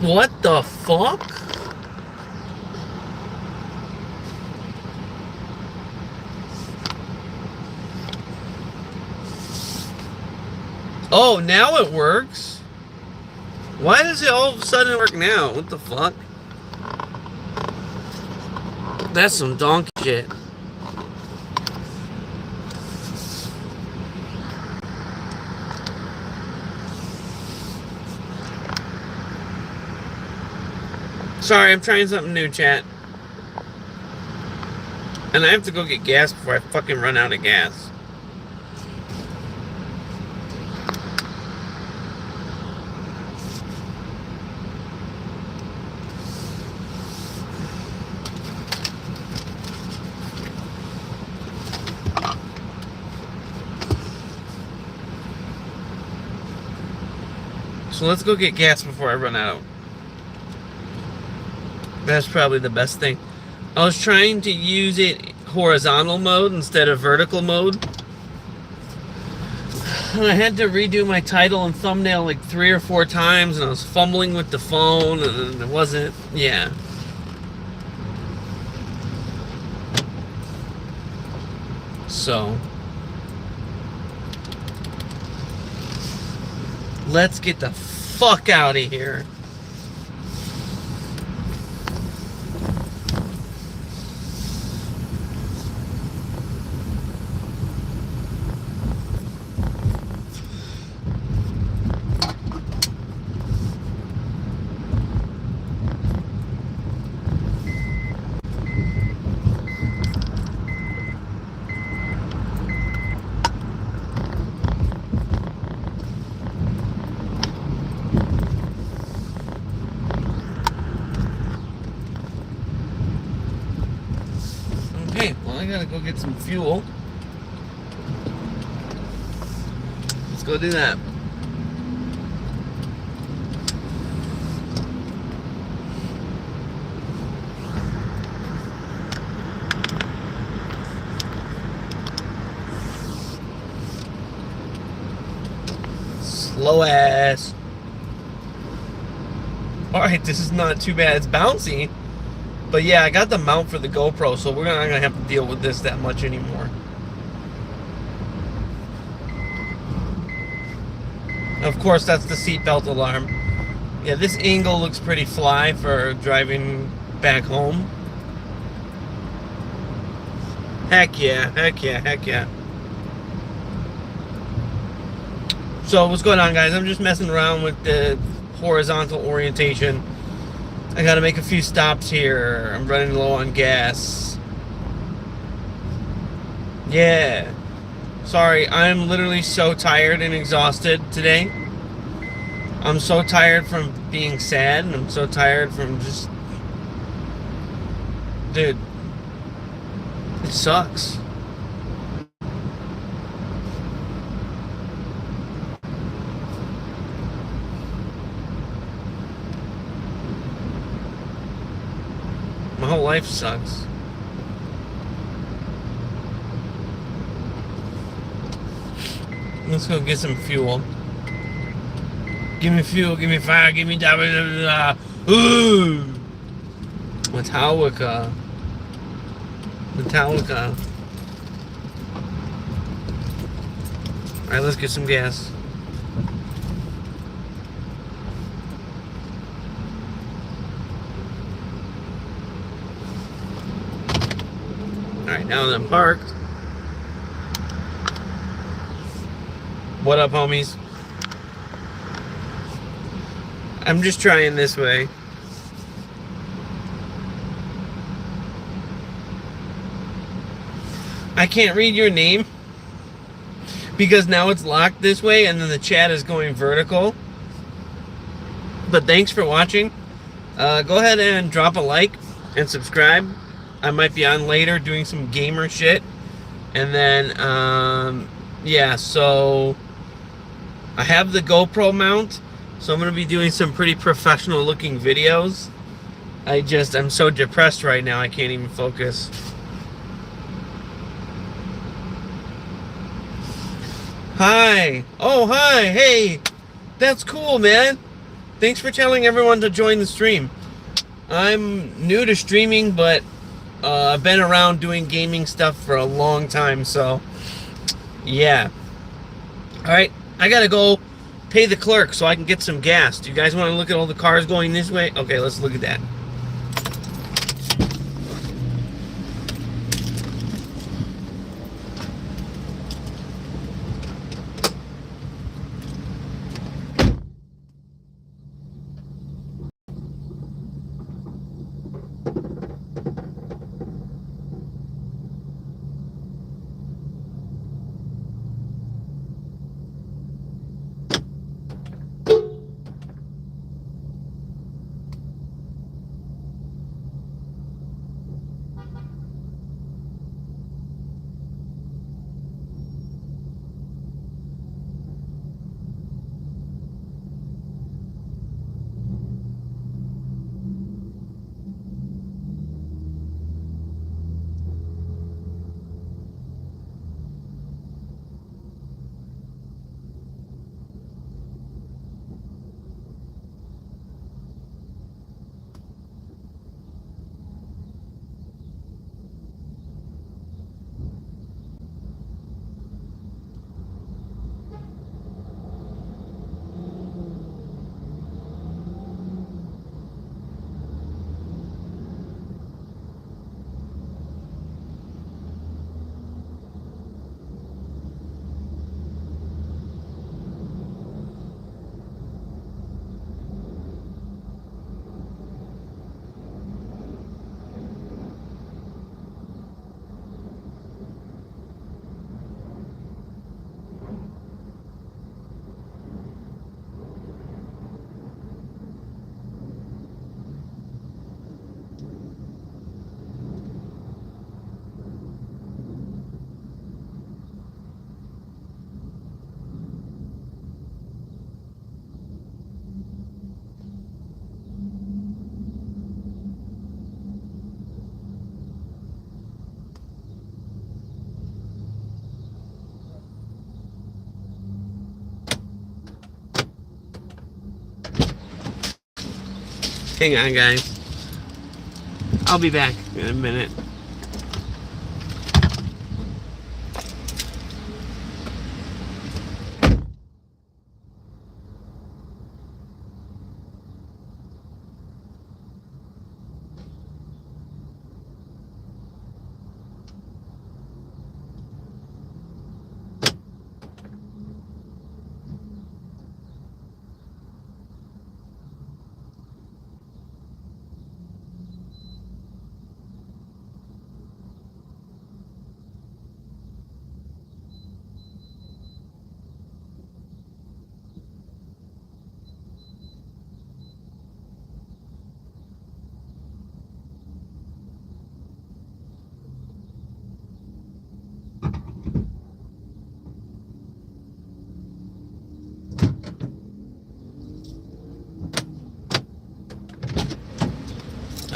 What the fuck? Oh, now it works. Why does it all of a sudden work now? What the fuck? That's some donkey shit. Sorry, I'm trying something new, chat. And I have to go get gas before I fucking run out of gas. So let's go get gas before I run out. That's probably the best thing. I was trying to use it horizontal mode instead of vertical mode. And I had to redo my title and thumbnail like 3 or 4 times, and I was fumbling with the phone, and it wasn't, yeah. So, let's get the fuck out of here. I gotta go get some fuel. Let's go do that. Slow ass. Alright, this is not too bad. It's bouncy. But yeah, I got the mount for the GoPro, so we're not going to have to deal with this that much anymore. Of course, that's the seatbelt alarm. Yeah, this angle looks pretty fly for driving back home. Heck yeah, heck yeah, heck yeah. So what's going on, guys? I'm just messing around with the horizontal orientation. I gotta make a few stops here. I'm running low on gas. Yeah. Sorry, I'm literally so tired and exhausted today. I'm so tired from being sad, and I'm so tired from just... Dude. It sucks. My whole life sucks. Let's go get some fuel. Give me fuel, give me fire, give me da da da da. Ooh! Metallica. Metallica. Alright, let's get some gas. Alright, now that I'm parked. What up, homies? I'm just trying this way. I can't read your name because now it's locked this way and then the chat is going vertical. But thanks for watching. Go ahead and drop a like and subscribe. I might be on later doing some gamer shit. And then, yeah, so I have the GoPro mount. So I'm going to be doing some pretty professional looking videos. I'm so depressed right now, I can't even focus. Hi. Oh, hi. Hey. That's cool, man. thanks for telling everyone to join the stream. I'm new to streaming, but I've been around doing gaming stuff for a long time, so yeah. Alright, I gotta go pay the clerk so I can get some gas. Do you guys want to look at all the cars going this way? Okay, let's look at that. Hang on, guys. I'll be back in a minute.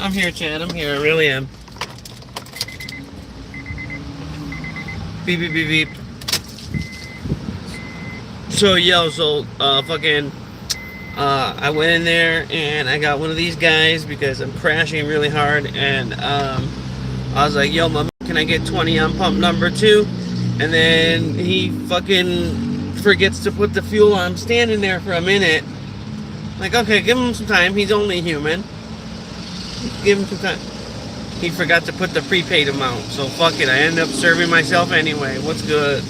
I'm here, Chad. I'm here. I really am. Beep, beep, beep, beep. So, I went in there and I got one of these guys because I'm crashing really hard. And I was like, yo, my man, can I get 20 on pump number 2? And then he fucking forgets to put the fuel on. I'm standing there for a minute. Like, okay, give him some time. He's only human. Give him some time. He forgot to put the prepaid amount. So, fuck it. I ended up serving myself anyway. What's good?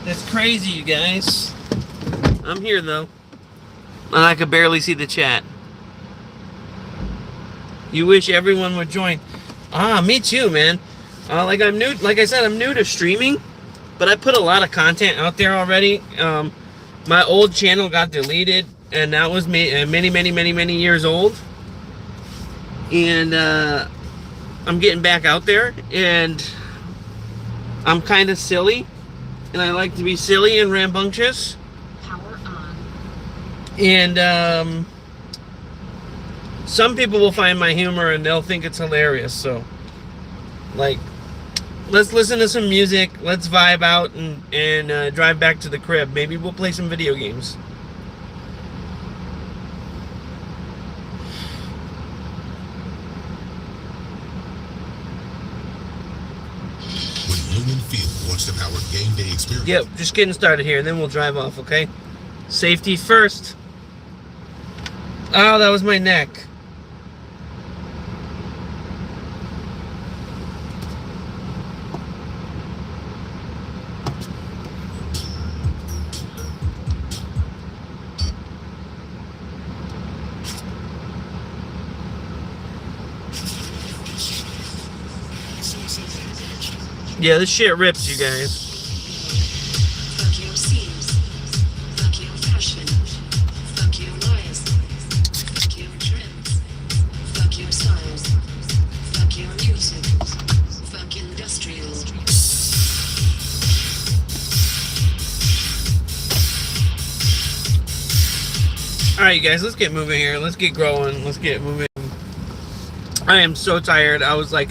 That's crazy, you guys. I'm here, though. And I could barely see the chat. You wish everyone would join. Me too, man. Like I said, I'm new to streaming, but I put a lot of content out there already. My old channel got deleted, and that was many years old. And I'm getting back out there, and I'm kind of silly. and I like to be silly and rambunctious. Power on. And some people will find my humor and they'll think it's hilarious. So, like, let's listen to some music. Let's vibe out and drive back to the crib. Maybe we'll play some video games. Wants to power game day experience. Yep, just getting started here, and then we'll drive off, okay? Safety first. Oh, that was my neck. Yeah, this shit rips, you guys. Fuck your seams. Fuck your fashion. Fuck your lies. Fuck your trends. Fuck your styles. Fuck your music. Fuck industrial. Alright, you guys, let's get moving here. Let's get growing. Let's get moving. I am so tired. I was like,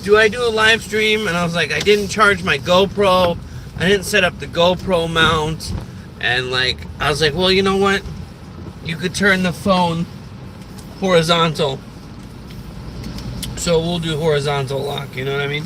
do I do a live stream? And I was like, I didn't charge my GoPro. I didn't set up the GoPro mount. And like, I was like, well, you know what? You could turn the phone horizontal. So we'll do horizontal lock, you know what I mean?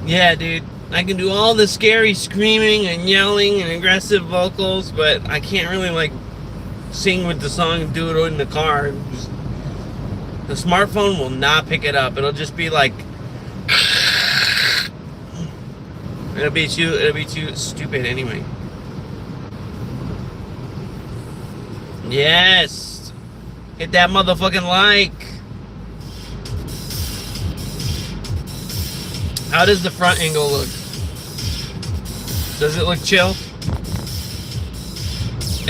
Yeah, dude, I can do all the scary screaming and yelling and aggressive vocals, but I can't really, like, sing with the song and do it in the car. The smartphone will not pick it up. It'll just be like... It'll be too stupid anyway. Yes! Hit that motherfucking like! How does the front angle look? Does it look chill?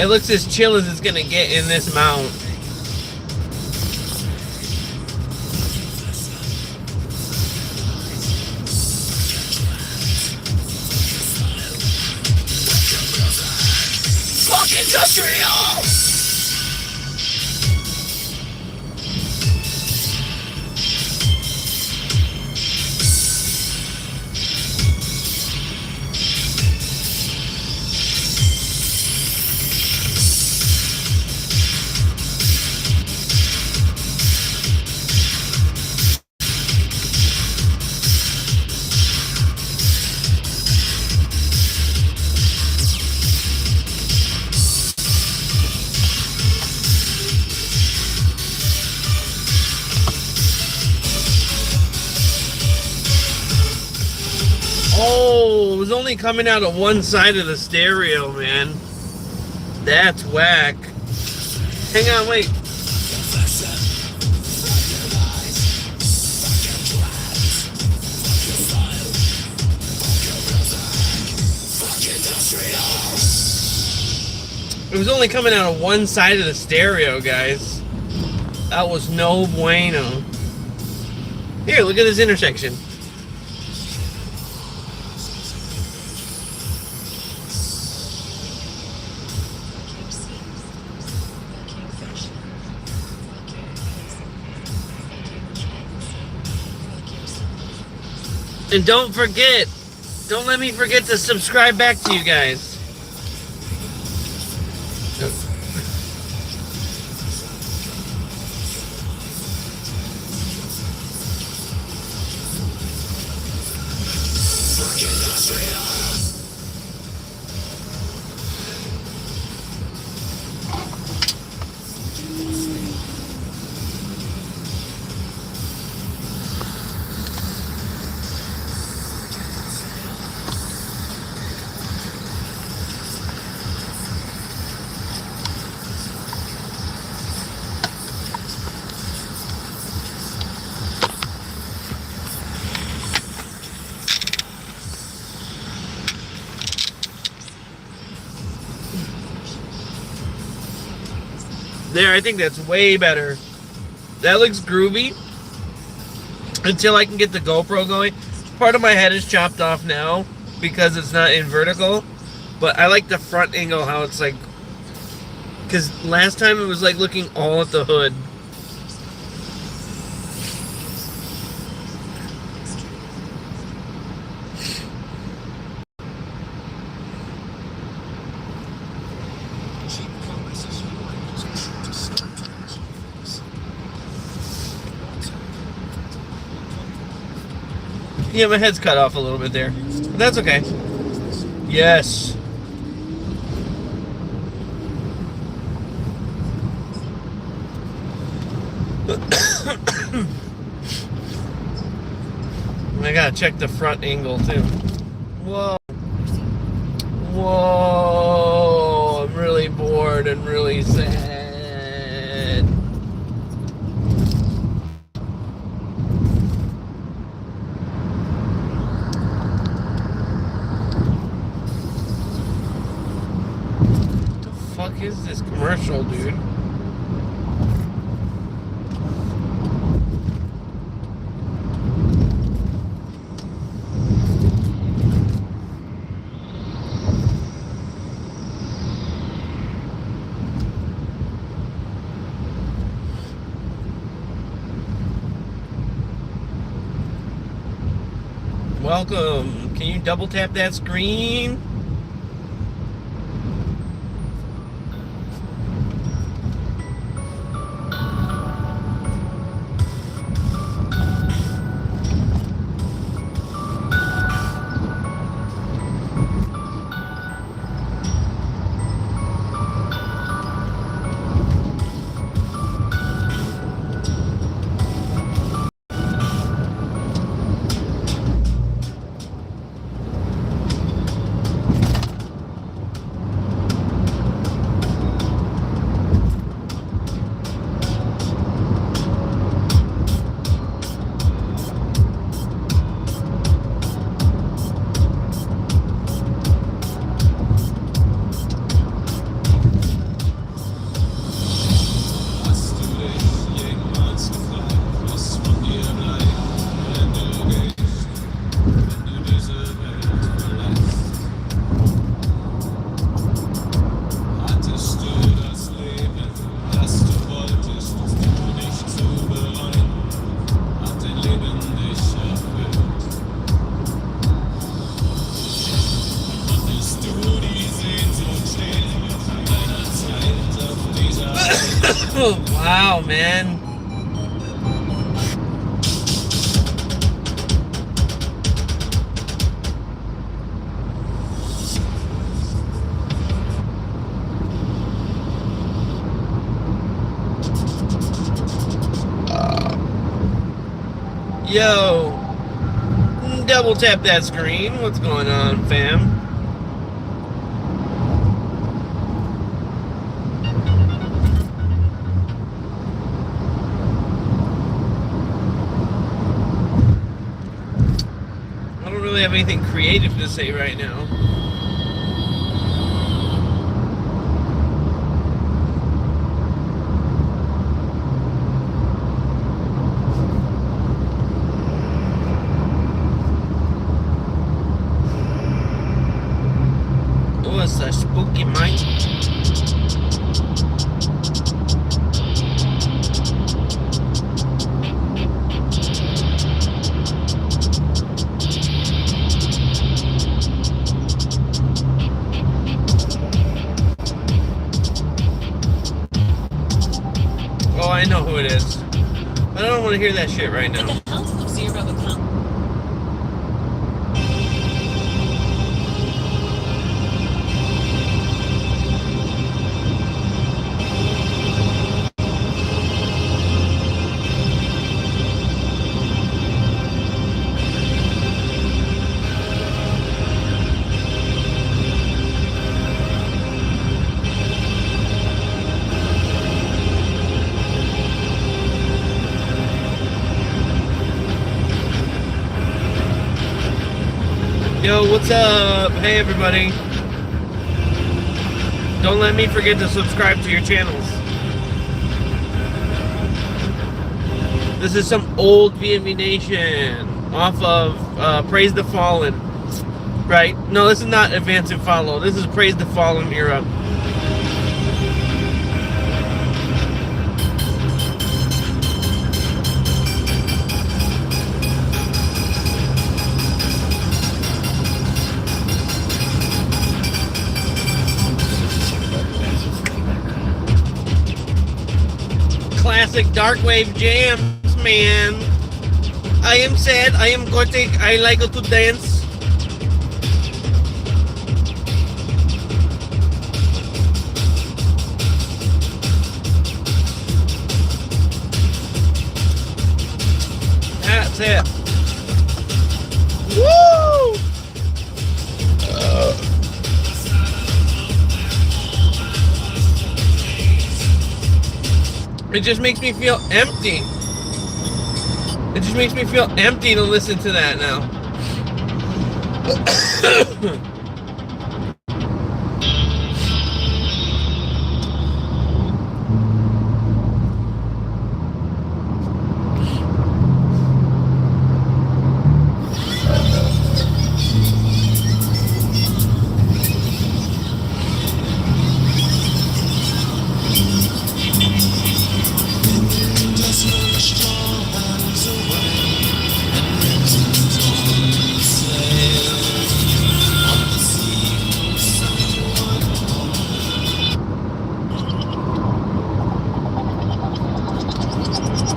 It looks as chill as it's gonna get in this mount. Fuck industrial! Oh, it was only coming out of one side of the stereo, man. That's whack. Hang on, wait. It was only coming out of one side of the stereo, guys. That was no bueno. Here, look at this intersection. And don't forget, don't let me forget to subscribe back to you guys. There, I think that's way better. That looks groovy. Until I can get the GoPro going. Part of my head is chopped off now because it's not in vertical. But I like the front angle, how it's like... Because last time it was like looking all at the hood. Yeah, my head's cut off a little bit there. But that's okay. Yes. I gotta check the front angle too. Whoa. Whoa. I'm really bored and really sad. What the fuck is this commercial, dude? Welcome. Can you double tap that screen? Wow, man. Yo, double tap that screen. What's going on, fam? I don't really have anything creative to say right now. Oh, it's a spooky mic. Oh, I know who it is. But I don't want to hear that shit right now. What the hell's the zero account? Yo, what's up? Hey, everybody. Don't let me forget to subscribe to your channels. This is some old VMV Nation off of Praise the Fallen. Right? No, this is not Advance and Follow. This is Praise the Fallen era. Classic darkwave jams, man. I am sad, I am gothic, I like to dance. That's it. Woo! It just makes me feel empty. It just makes me feel empty to listen to that now.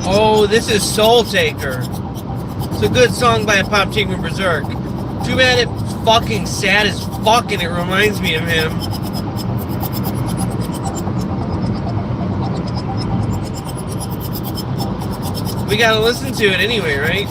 Oh, this is Soul Taker. It's a good song by Pt.2 Berserk. Too bad it's fucking sad as fuck and it reminds me of him. We gotta listen to it anyway, right?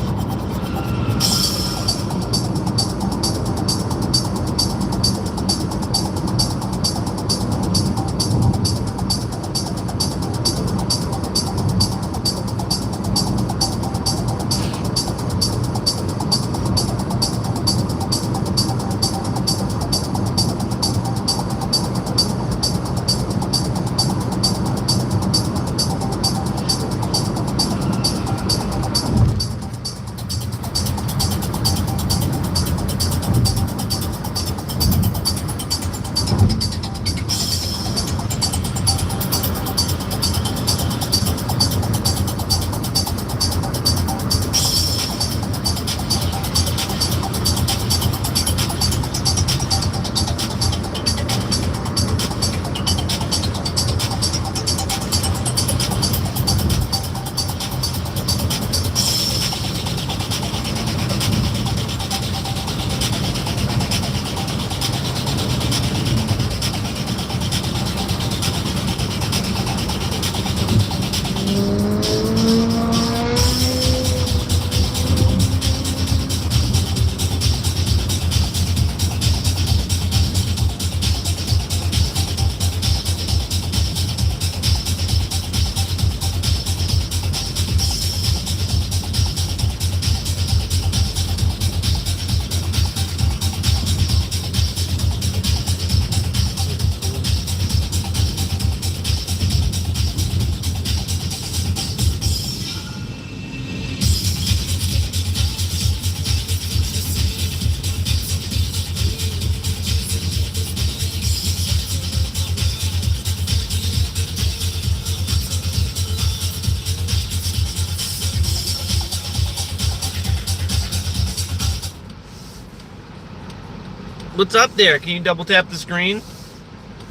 What's up there? Can you double tap the screen?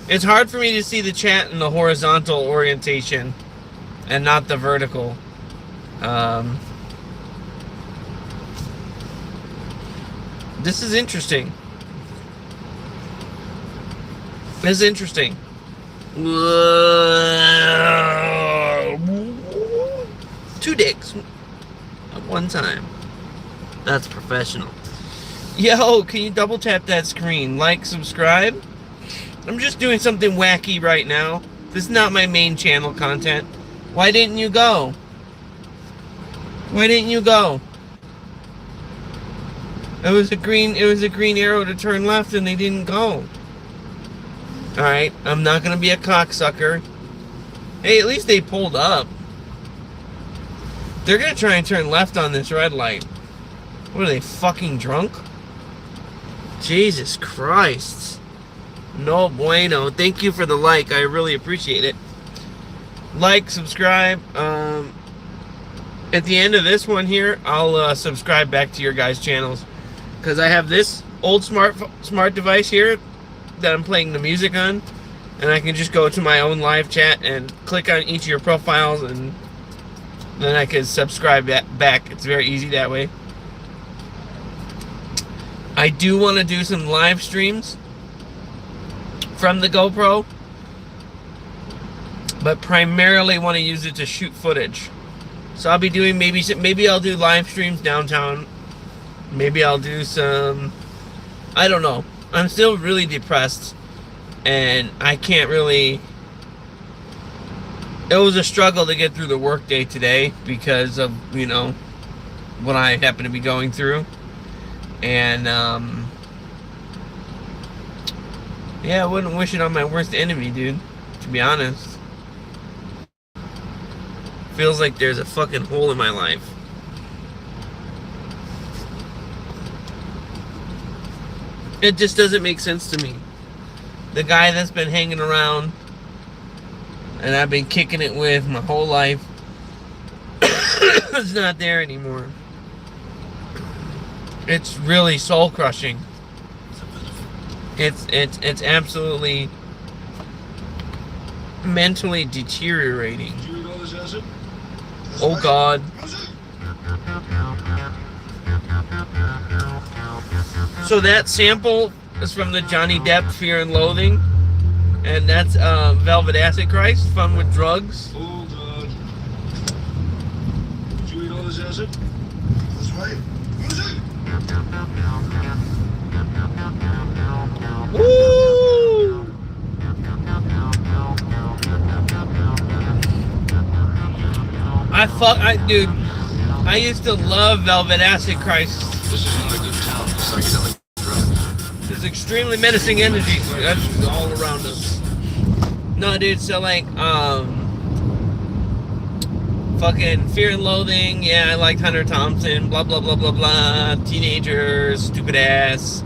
It's hard for me to see the chat in the horizontal orientation and not the vertical. This is interesting. This is interesting. 2 dicks at one time. That's professional. Yo, can you double tap that screen? Like, subscribe? I'm just doing something wacky right now. This is not my main channel content. Why didn't you go? Why didn't you go? It was a green arrow to turn left and they didn't go. Alright, I'm not gonna be a cocksucker. Hey, at least they pulled up. They're gonna try and turn left on this red light. What are they, fucking drunk? Jesus Christ. No bueno. Thank you for the like. I really appreciate it. Like, subscribe. At the end of this one here, I'll subscribe back to your guys' channels. Because I have this old smart device here that I'm playing the music on. And I can just go to my own live chat and click on each of your profiles, and then I can subscribe back. It's very easy that way. I do want to do some live streams from the GoPro, but primarily want to use it to shoot footage. So I'll be doing maybe I'll do live streams downtown. Maybe I'll do some, I don't know. I'm still really depressed, and I can't really. It was a struggle to get through the workday today because of, you know, what I happen to be going through. And yeah, I wouldn't wish it on my worst enemy, dude, to be honest. Feels like there's a fucking hole in my life. It just doesn't make sense to me. The guy that's been hanging around and I've been kicking it with my whole life is not there anymore. It's really soul crushing. It's absolutely mentally deteriorating. Oh God. So that sample is from the Johnny Depp Fear and Loathing, and that's Velvet Acid Christ, Fun with Drugs. Oh God. Did you eat all this acid? That's right. Woo! Dude, I used to love Velvet Acid Christ. This is not a good town. Psychedelic drug. There's extremely menacing energy that's all around us. No, dude, so like, fucking Fear and Loathing, yeah, I liked Hunter Thompson, blah, blah, blah, blah, blah, teenagers, stupid ass,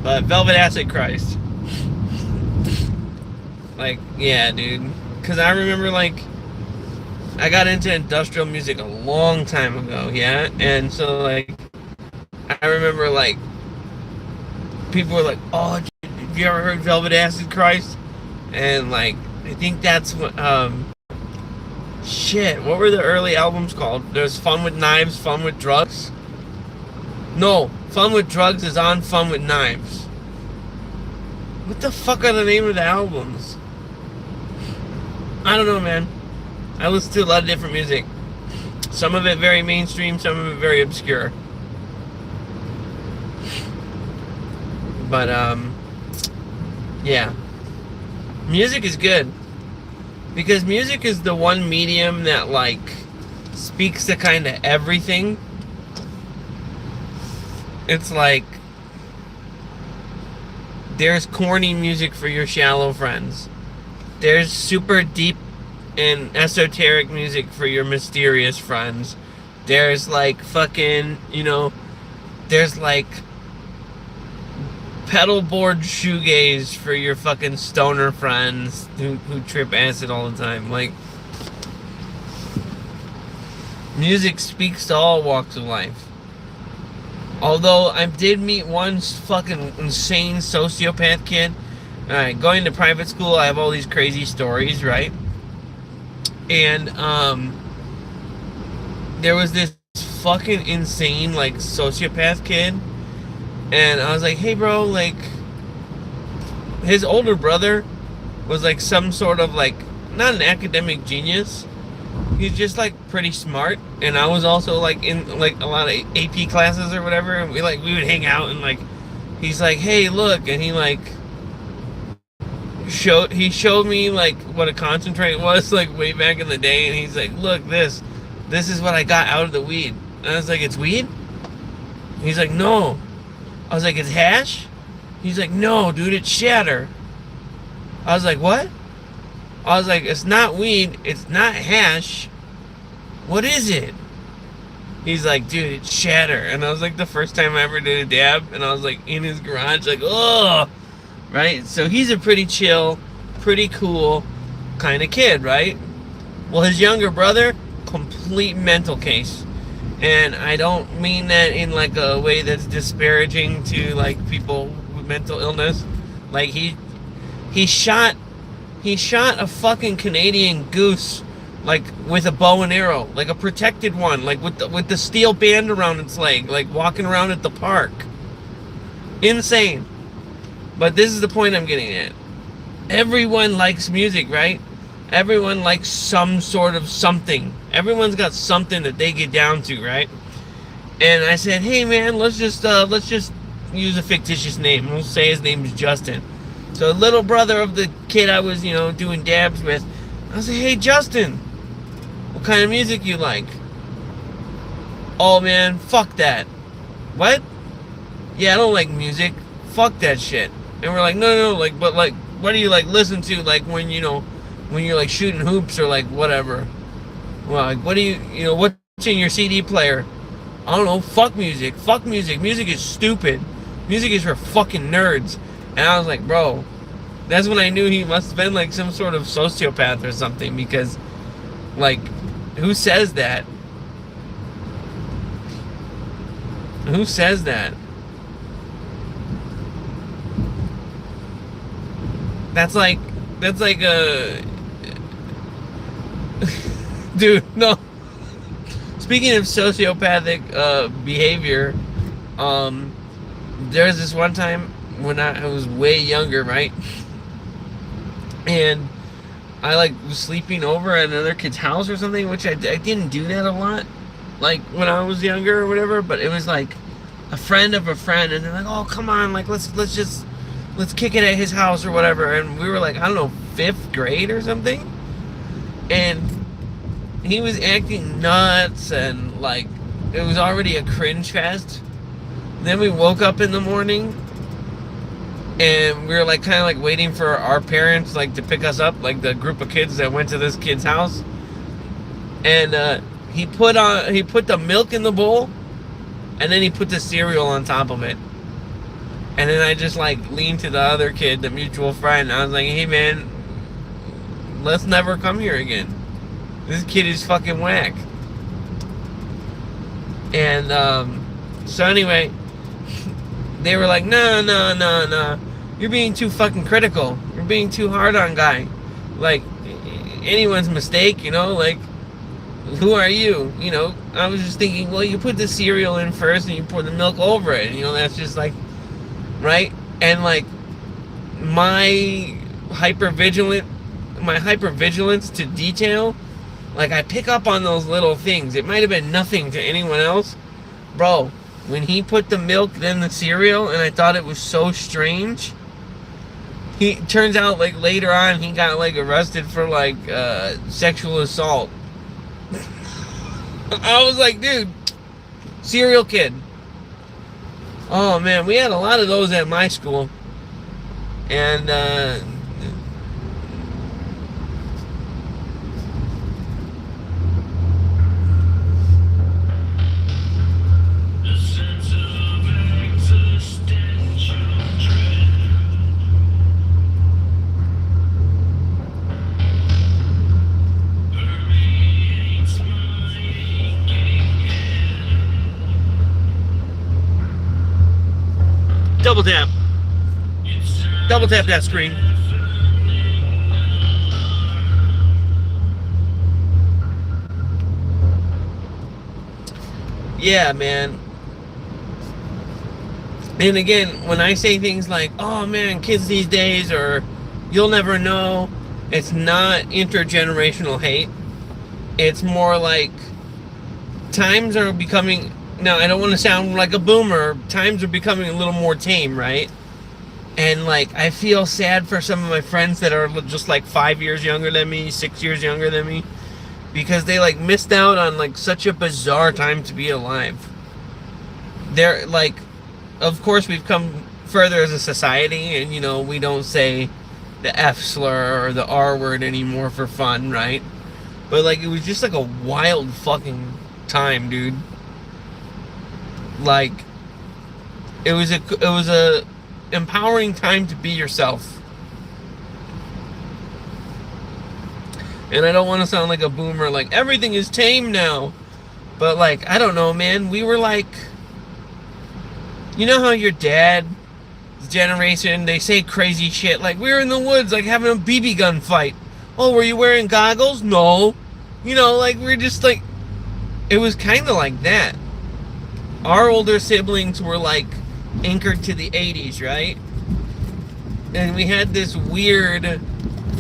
but Velvet Acid Christ. Like, yeah, dude, because I remember, like, I got into industrial music a long time ago, yeah, and so, like, I remember, like, people were like, oh, have you ever heard Velvet Acid Christ? And, like, I think that's what, shit, what were the early albums called? There's Fun with Knives, Fun with Drugs. No, Fun with Drugs is on Fun with Knives. What the fuck are the name of the albums? I don't know, man. I listen to a lot of different music. Some of it very mainstream, some of it very obscure. But, yeah. Music is good. Because music is the one medium that, like, speaks to kind of everything. It's like, there's corny music for your shallow friends. There's super deep and esoteric music for your mysterious friends. There's, like, fucking, you know, there's, like, pedalboard shoegaze for your fucking stoner friends who trip acid all the time. Like, music speaks to all walks of life. Although I did meet one fucking insane sociopath kid. Alright, going to private school, I have all these crazy stories, right? And there was this fucking insane, like, sociopath kid. And I was like, hey bro, like, his older brother was like some sort of, like, not an academic genius. He's just, like, pretty smart. And I was also, like, in, like, a lot of AP classes or whatever. And we would hang out, and, like, he's like, hey, look. And he, like, showed me, like, what a concentrate was, like, way back in the day. And he's like, look, this is what I got out of the weed. And I was like, it's weed? And he's like, no. I was like, it's hash? He's like, no, dude, it's shatter. I was like, what? I was like, it's not weed, it's not hash. What is it? He's like, dude, it's shatter. And I was like, the first time I ever did a dab, and I was like in his garage, like, oh, right? So he's a pretty chill, pretty cool kind of kid, right? Well, his younger brother, complete mental case. And I don't mean that in like a way that's disparaging to like people with mental illness. Like he shot a fucking Canadian goose like with a bow and arrow, like a protected one, like with the steel band around its leg, like walking around at the park. Insane. But this is the point I'm getting at. Everyone likes music, right? Everyone likes some sort of something. Everyone's got something that they get down to, right? And I said, hey man, let's just use a fictitious name. We'll say his name is Justin. So little brother of the kid I was, doing dabs with, I was like, hey Justin, what kind of music you like? Oh man, fuck that. What? Yeah, I don't like music. Fuck that shit. And we're like, no, like, but like, what do you like listen to, like when you're like shooting hoops or like whatever? Well, like, what do what's in your CD player? I don't know. Fuck music. Fuck music. Music is stupid. Music is for fucking nerds. And I was like, bro, that's when I knew he must have been like some sort of sociopath or something, because like, who says that? Who says that? That's like a dude, no. Speaking of sociopathic behavior, there's this one time when I was way younger, right? And I like was sleeping over at another kid's house or something, which I didn't do that a lot, like when I was younger or whatever. But it was like a friend of a friend, and they're like, "Oh, come on, like let's kick it at his house or whatever." And we were like, I don't know, 5th grade or something, and he was acting nuts, and like it was already a cringe fest. Then we woke up in the morning, and we were like kind of like waiting for our parents like to pick us up, like the group of kids that went to this kid's house. And he put the milk in the bowl, and then he put the cereal on top of it. And then I just like leaned to the other kid, the mutual friend. I was like, hey man, let's never come here again. This kid is fucking whack. And so anyway, they were like, no, you're being too fucking critical. You're being too hard on guy. Like, anyone's mistake, like, who are you? I was just thinking, well, you put the cereal in first and you pour the milk over it. That's just like, right? And like, my hypervigilance to detail, like I pick up on those little things. It might have been nothing to anyone else. Bro, when he put the milk, then the cereal, and I thought it was so strange. He turns out like later on he got like arrested for like sexual assault. I was like, dude, serial kid. Oh man, we had a lot of those at my school. And double tap that screen. Yeah, man. And again, when I say things like, oh man, kids these days, or you'll never know, it's not intergenerational hate. It's more like times are becoming, now I don't want to sound like a boomer, times are becoming a little more tame, right? And like, I feel sad for some of my friends that are just like 5 years younger than me, 6 years younger than me, because they like missed out on like such a bizarre time to be alive. They're like, of course we've come further as a society, and we don't say the F slur or the R word anymore for fun, right? But like, it was just like a wild fucking time, dude. Like, it was a empowering time to be yourself. And I don't want to sound like a boomer, like everything is tame now. But like, I don't know, man. We were like, you know how your dad's generation, they say crazy shit. Like, we were in the woods, like having a BB gun fight. Oh, were you wearing goggles? No. You know, like, we're just like, it was kind of like that. Our older siblings were like anchored to the 80s, right? And we had this weird,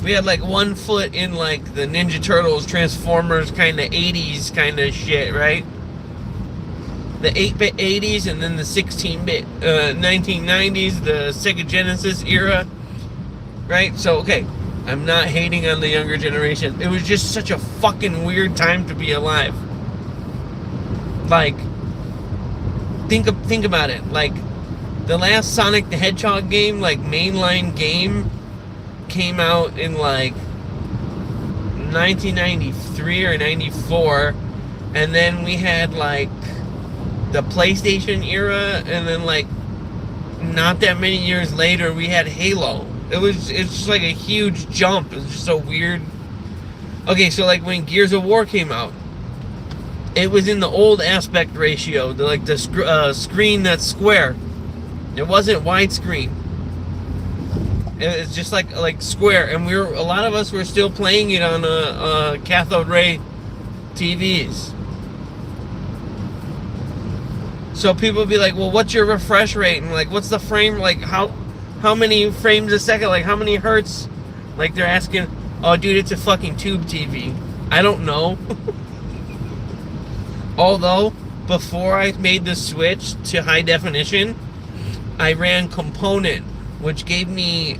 we had like 1 foot in like the Ninja Turtles, Transformers kind of 80s kind of shit, right? The 8-bit 80s and then the 16-bit 1990s, the Sega Genesis era, right? So, okay, I'm not hating on the younger generation. It was just such a fucking weird time to be alive. Like, think about it. Like, the last Sonic the Hedgehog game, like mainline game, came out in like 1993 or 94, and then we had like the PlayStation era, and then like not that many years later we had Halo. It's just like a huge jump. It was just so weird. Okay, so like when Gears of War came out, it was in the old aspect ratio, the screen that's square. It wasn't widescreen. It's just like square, and a lot of us were still playing it on a cathode ray TVs. So people would be like, "Well, what's your refresh rate?" And like, "What's the frame? Like, how many frames a second? Like, how many hertz?" Like, they're asking, "Oh, dude, it's a fucking tube TV." I don't know. Although, before I made the switch to high definition, I ran component, which gave me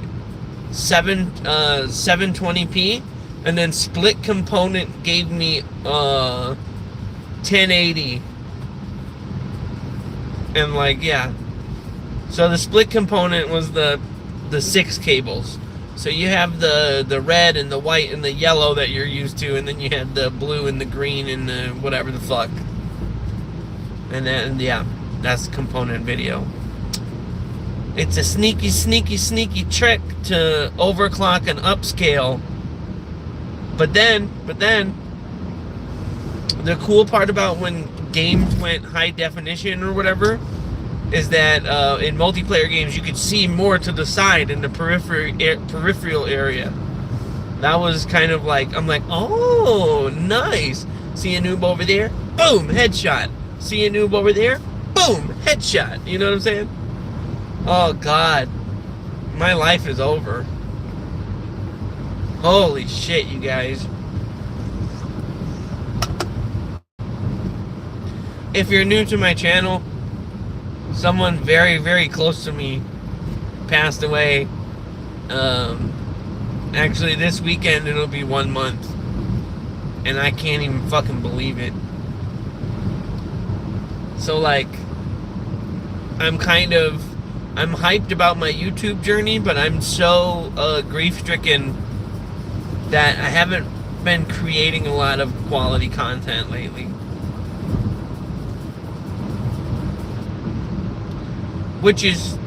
720p, and then split component gave me 1080. And like, yeah. So the split component was the 6 cables. So you have the red and the white and the yellow that you're used to, and then you had the blue and the green and the whatever the fuck. And then, yeah, that's component video. It's a sneaky trick to overclock and upscale. But then, the cool part about when games went high definition or whatever is that in multiplayer games you could see more to the side in the peripheral area. That was kind of like, I'm like, oh, nice. See a noob over there? Boom, headshot. See a noob over there? Boom, headshot. You know what I'm saying? Oh, God. My life is over. Holy shit, you guys. If you're new to my channel, someone very, very close to me passed away. Actually, this weekend it'll be 1 month. And I can't even fucking believe it. So, like, I'm hyped about my YouTube journey, but I'm so grief-stricken that I haven't been creating a lot of quality content lately. Which is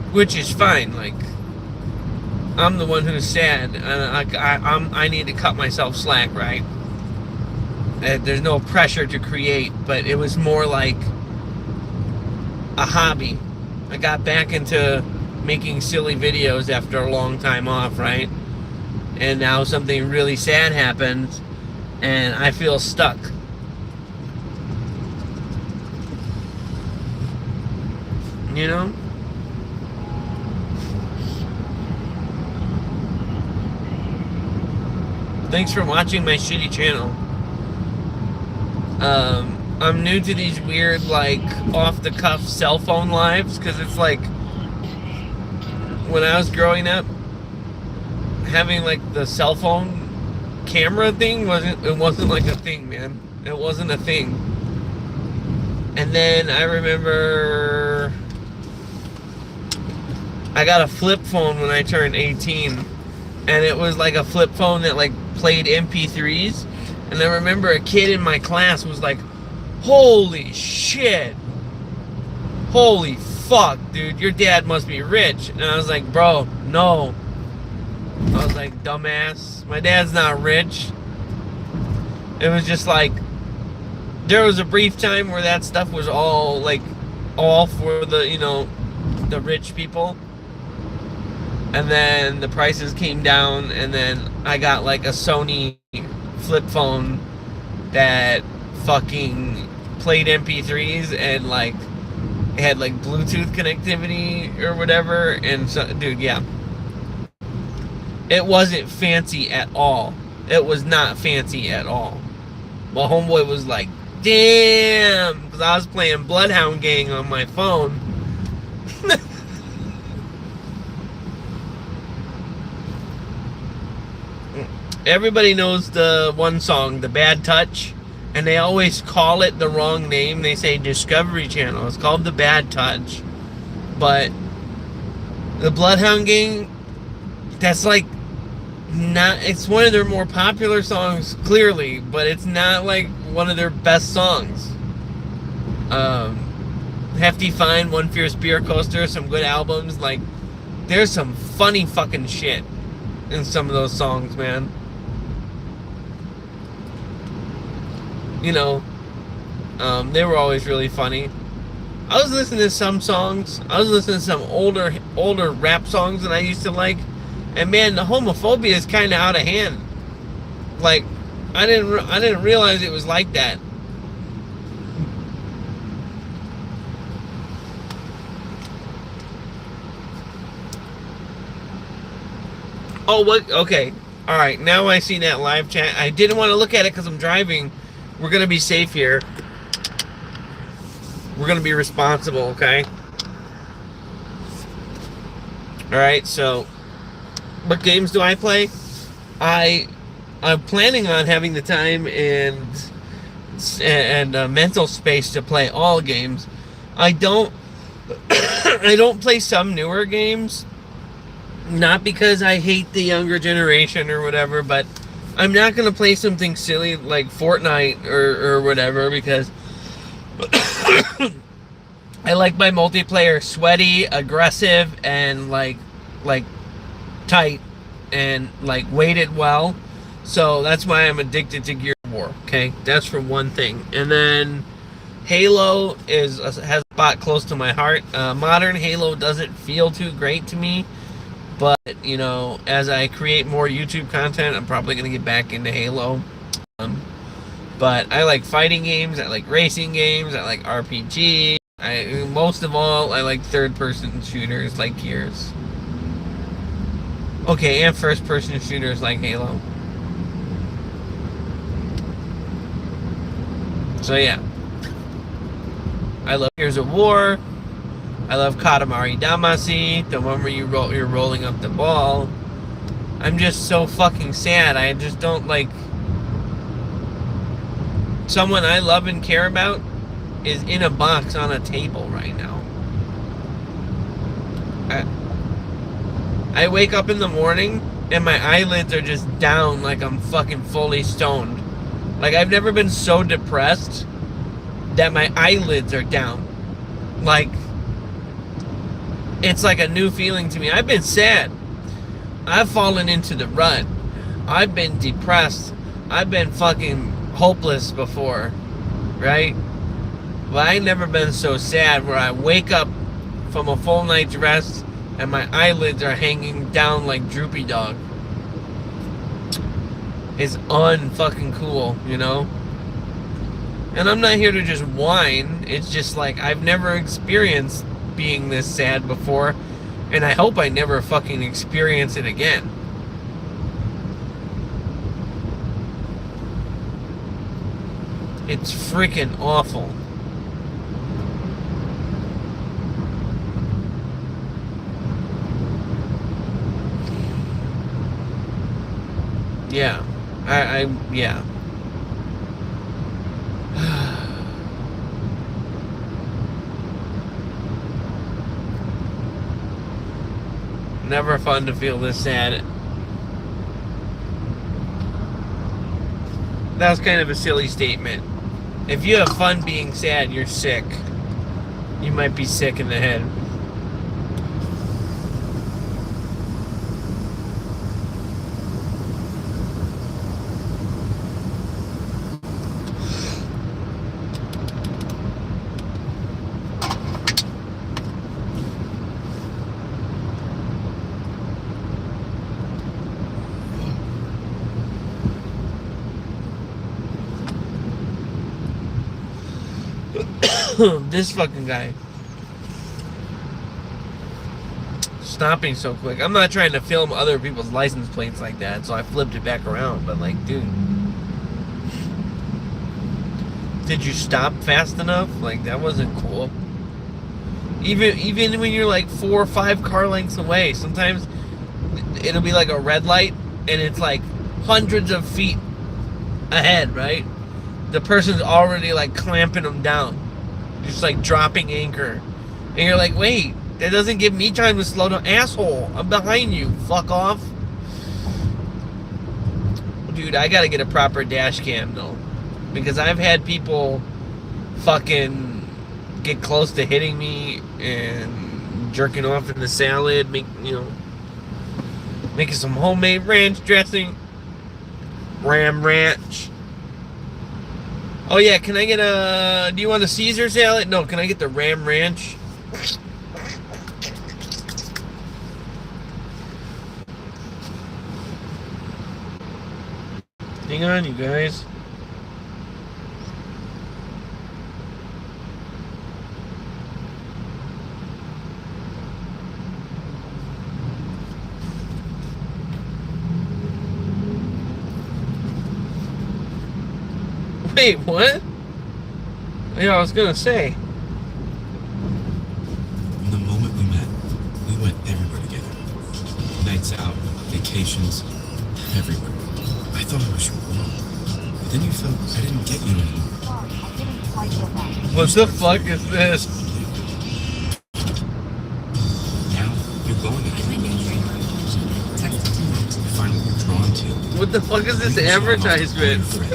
fine. Like, I'm the one who's sad, and I need to cut myself slack, right? There's no pressure to create, but it was more like a hobby. I got back into making silly videos after a long time off, right? And now something really sad happened, and I feel stuck. You know? Thanks for watching my shitty channel. I'm new to these weird, like, off-the-cuff cell phone lives, because it's like, when I was growing up, having, like, the cell phone camera thing wasn't like a thing, man. It wasn't a thing. And then I remember I got a flip phone when I turned 18, and it was like a flip phone that, like, played MP3s. And I remember a kid in my class was like, holy shit, holy fuck, dude, your dad must be rich. And I was like, bro, no. I was like, dumbass, my dad's not rich. It was just like, there was a brief time where that stuff was all like, all for the, you know, the rich people. And then the prices came down, and then I got like a Sony flip phone that fucking played MP3s and like it had like Bluetooth connectivity or whatever. And so, dude, yeah, it wasn't fancy at all. It was not fancy at all. My homeboy was like, damn, because I was playing Bloodhound Gang on my phone. Everybody knows the one song, The Bad Touch, and they always call it the wrong name. They say Discovery Channel. It's called The Bad Touch. But the Bloodhound Gang, that's like not, it's one of their more popular songs, clearly, but it's not like one of their best songs. Hefty Fine, One Fierce Beer Coaster, some good albums. Like, there's some funny fucking shit in some of those songs, man. You know, they were always really funny. I was listening to some songs. I was listening to some older rap songs that I used to like, and man, the homophobia is kind of out of hand. Like, I didn't realize it was like that. Oh, what? Okay. All right. Now I see that live chat. I didn't want to look at it because I'm driving. We're going to be safe here. We're going to be responsible, okay? All right. So, what games do I play? I'm planning on having the time and mental space to play all games. I don't play some newer games. Not because I hate the younger generation or whatever, but I'm not going to play something silly like Fortnite or whatever, because I like my multiplayer sweaty, aggressive, and like tight, and like weighted well. So that's why I'm addicted to Gears of War, okay? That's for one thing. And then Halo has a spot close to my heart. Modern Halo doesn't feel too great to me. But, you know, as I create more YouTube content, I'm probably going to get back into Halo. But I like fighting games, I like racing games, I like RPG. Most of all, I like third-person shooters like Gears. Okay, and first-person shooters like Halo. So, yeah. I love Gears of War. I love Katamari Damacy, the one where you're rolling up the ball. I'm just so fucking sad. I just don't like... Someone I love and care about is in a box on a table right now. I wake up in the morning and my eyelids are just down like I'm fucking fully stoned. Like, I've never been so depressed that my eyelids are down. Like... It's like a new feeling to me. I've been sad. I've fallen into the rut. I've been depressed. I've been fucking hopeless before, right? But I've never been so sad where I wake up from a full night's rest and my eyelids are hanging down like droopy dog. It's unfucking cool, you know? And I'm not here to just whine. It's just like, I've never experienced being this sad before, and I hope I never fucking experience it again. It's freaking awful. Yeah. Yeah. Never fun to feel this sad. That was kind of a silly statement. If you have fun being sad, you're sick. you might be sick in the head. This fucking guy stopping so quick. I'm not trying to film other people's license plates like that, so I flipped it back around. But like, dude, did you stop fast enough? Like, that wasn't cool. Even when you're like 4 or 5 car lengths away, sometimes it'll be like a red light and it's like hundreds of feet ahead, right? The person's already like clamping them down, just like dropping anchor, and you're like, wait, that doesn't give me time to slow down. Asshole, I'm behind you. Fuck off. Dude, I gotta get a proper dash cam though, because I've had people fucking get close to hitting me and jerking off in the salad, making some homemade ranch dressing, Ram Ranch. Oh yeah, can I get do you want a Caesar salad? No, can I get the Ram Ranch? Hang on, you guys. Wait, what? Yeah, I was gonna say. From the moment we met, we went everywhere together. Nights out, vacations, everywhere. I thought I was your world. But then you felt I didn't get you anymore. What the fuck is this? Now, you're going again. You find what you're drawn to. What the fuck is this advertisement?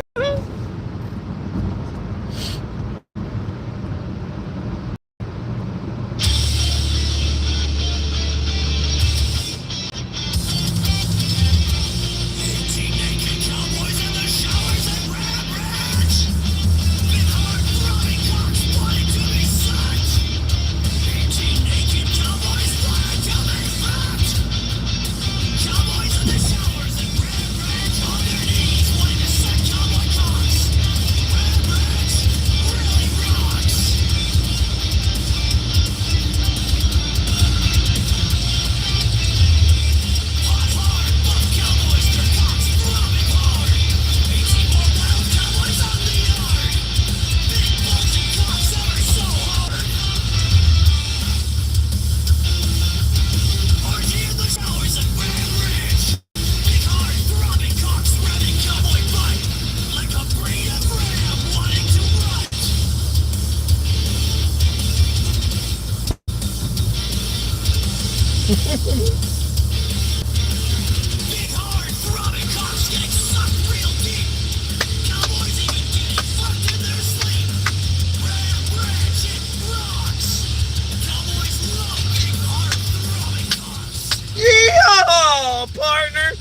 Yeehaw, partner!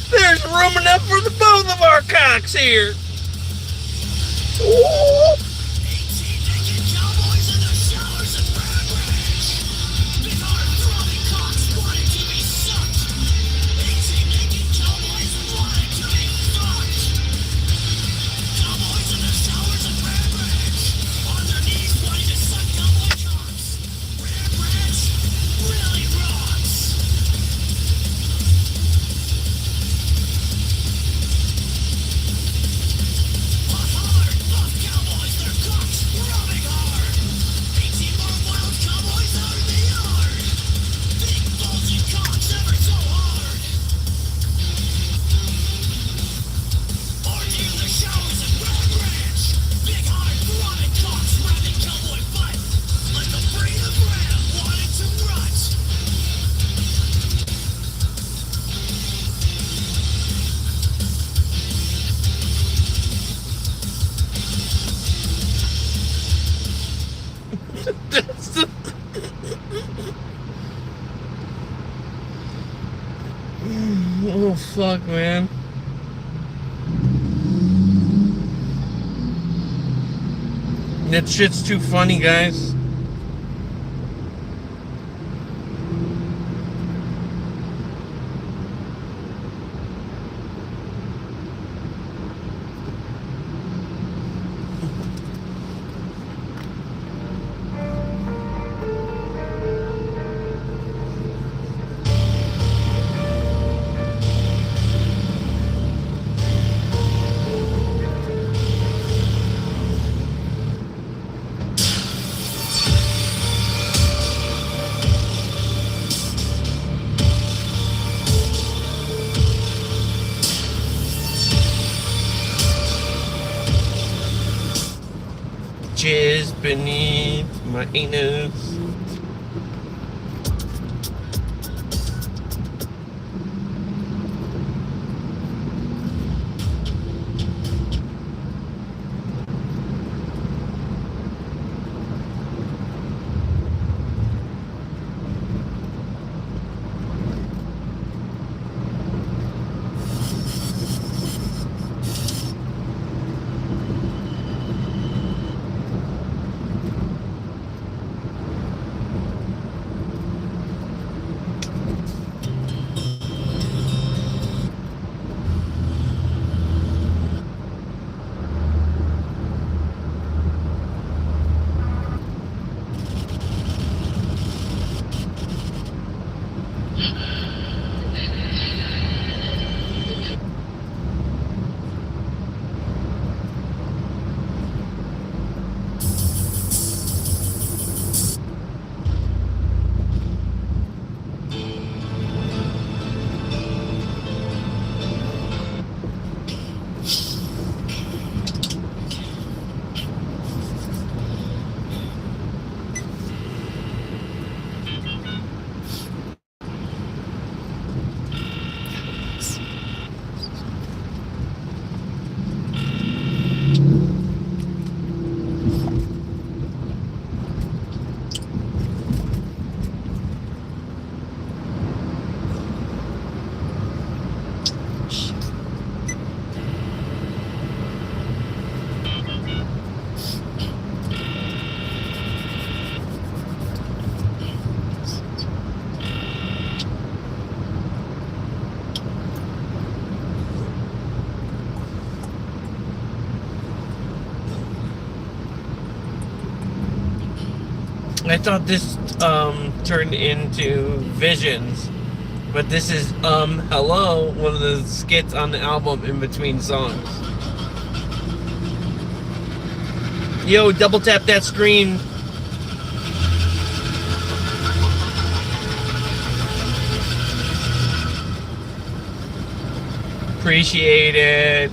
There's room enough for the both of our cocks here. Ooh. Oh fuck, man. That shit's too funny, guys. Jizz beneath my anus. I thought this turned into Visions, but this is Hello, one of the skits on the album in between songs. Yo, double tap that screen. Appreciate it.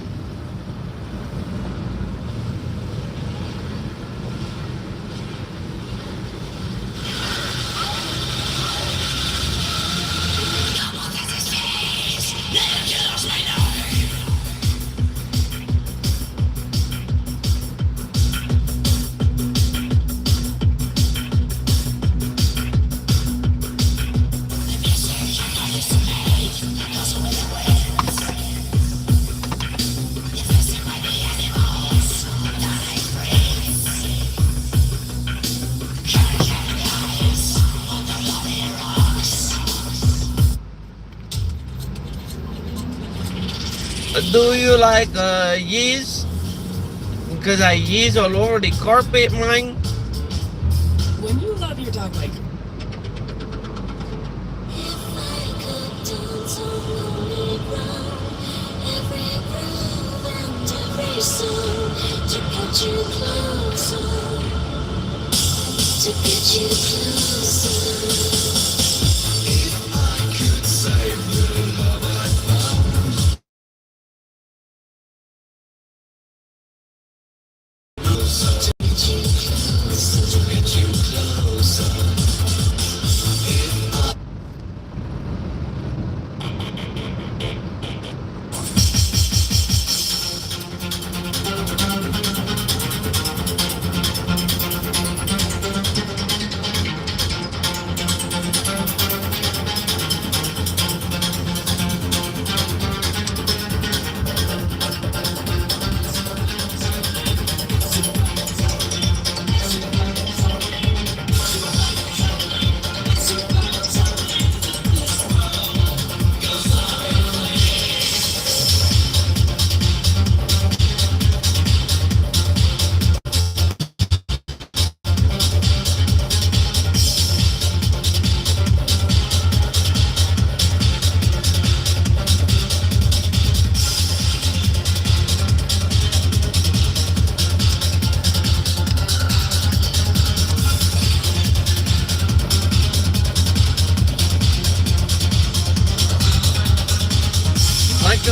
Do you like yeast? Because I yeast all over the carpet, mine. When you love your dog like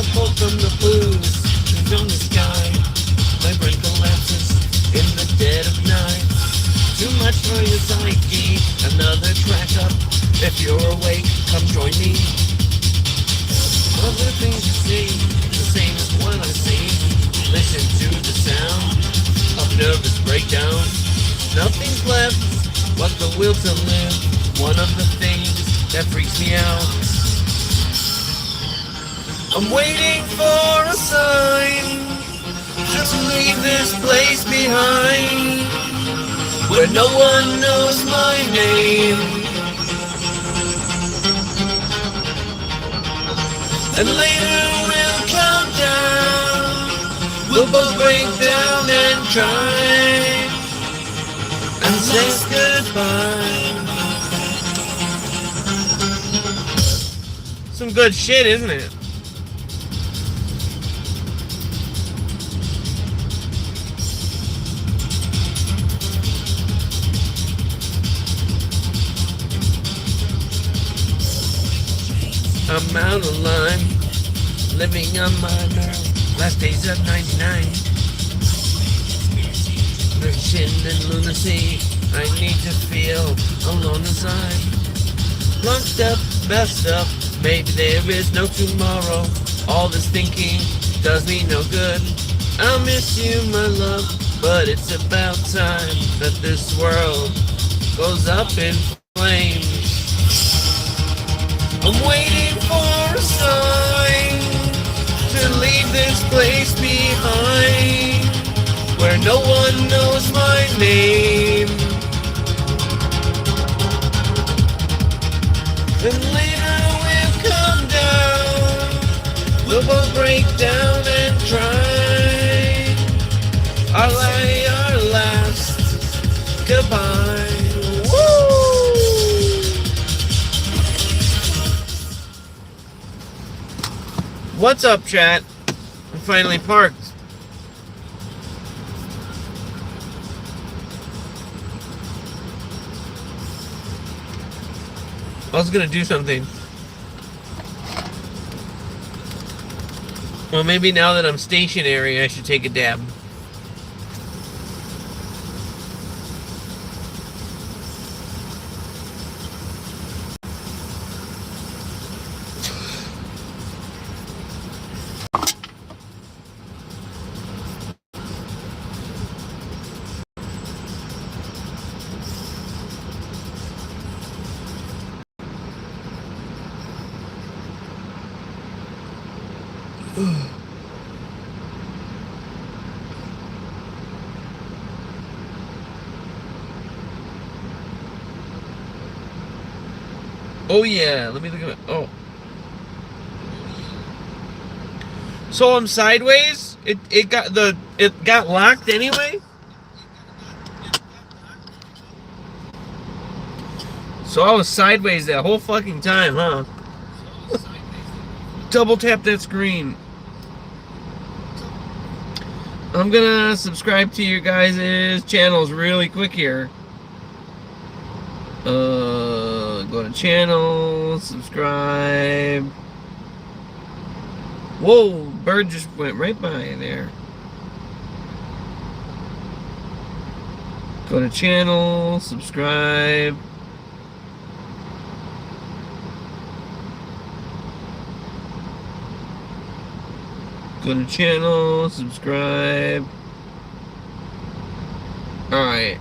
a bolt from the blues, from the sky. My brain collapses in the dead of night. Too much for your psyche. Another track up. If you're awake, come join me. Other things you see, the same as what I see. Listen to the sound of nervous breakdown. Nothing's left but the will to live. One of the things that freaks me out. I'm waiting for a sign to leave this place behind, where no one knows my name. And later we'll count down. We'll both break down and try and say goodbye. Some good shit, isn't it? I'm out of line, living on my nerve. Last days of 99. There's sin and lunacy. I need to feel alone inside. Locked up, messed up. Maybe there is no tomorrow. All this thinking does me no good. I'll miss you, my love, but it's about time that this world goes up in flames. I'm waiting for a sign to leave this place behind, where no one knows my name. And later we'll come down, we'll both break down and try our last goodbye. What's up, chat? I'm finally parked. I was gonna do something. Well, maybe now that I'm stationary, I should take a dab. Oh yeah, let me look at it. Oh. So I'm sideways? It got locked anyway? So I was sideways that whole fucking time, huh? Double tap that screen. I'm gonna subscribe to your guys' channels really quick here. Go to channel, subscribe. Whoa, bird just went right by there. Go to channel, subscribe. Go to channel, subscribe. Alright.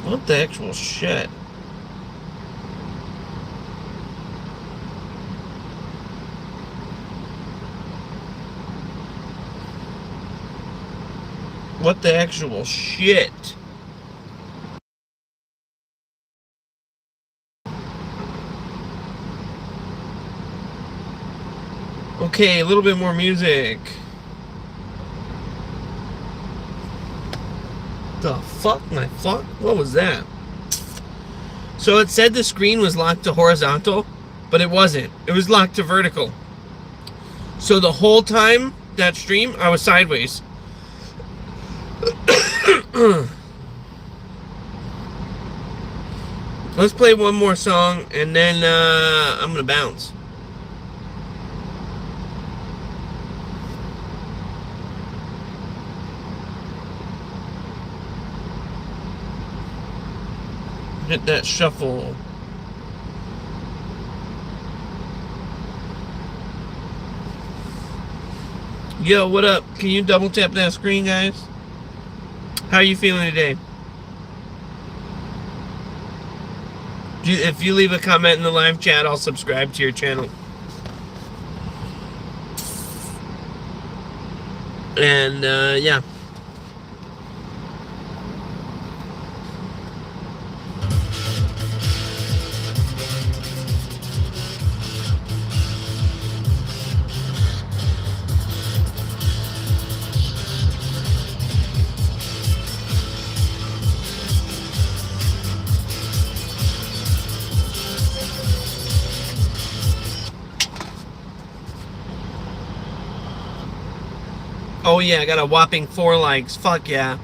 What the actual shit? What the actual shit? Okay, a little bit more music. The fuck, my fuck? What was that? So it said the screen was locked to horizontal. but it wasn't. It was locked to vertical. So the whole time that stream, I was sideways. Let's play one more song, and then I'm gonna bounce. Hit that shuffle. Yo, what up? Can you double tap that screen, guys? How are you feeling today? If you leave a comment in the live chat, I'll subscribe to your channel. And, yeah. Oh yeah, I got a whopping 4 likes. Fuck yeah.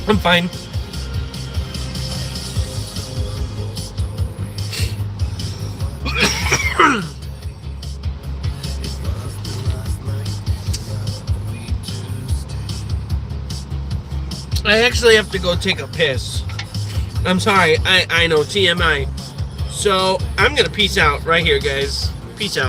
I'm fine. I actually have to go take a piss. I'm sorry. I know, TMI. So, I'm gonna peace out right here, guys. Peace out.